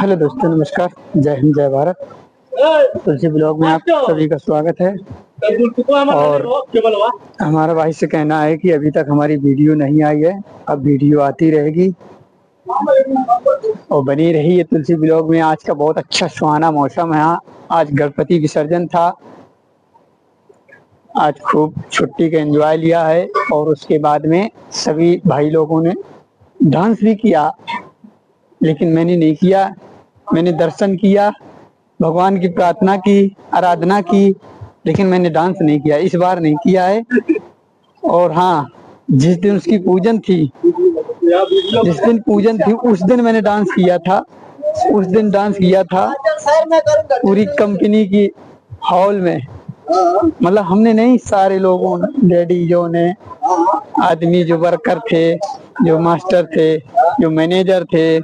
Hello दोस्तों, नमस्कार। जय हिंद, जय भारत। तुलसी ब्लॉग में आप सभी का स्वागत है। और हमारा भाई से कहना है कि अभी तक हमारी वीडियो नहीं आई है, अब वीडियो आती रहेगी और बनी रही है तुलसी ब्लॉग में। आज का बहुत अच्छा सुहाना मौसम है। आज गणपति विसर्जन था। आज खूब छुट्टी का एंजॉय लिया है और उसके बाद में सभी भाई लोगों ने डांस भी किया, लेकिन मैंने नहीं किया। मैंने दर्शन किया, भगवान की प्रार्थना की, आराधना की, लेकिन मैंने डांस नहीं किया, इस बार नहीं किया है। और हाँ, जिस दिन उसकी पूजन थी, उस दिन मैंने डांस किया था। उस दिन डांस किया था पूरी कंपनी की हॉल में। मतलब हमने नहीं, सारे लोगों ने, लेडीजों ने, आदमी जो वर्कर थे, जो मास्टर थे, जो मैनेजर थे,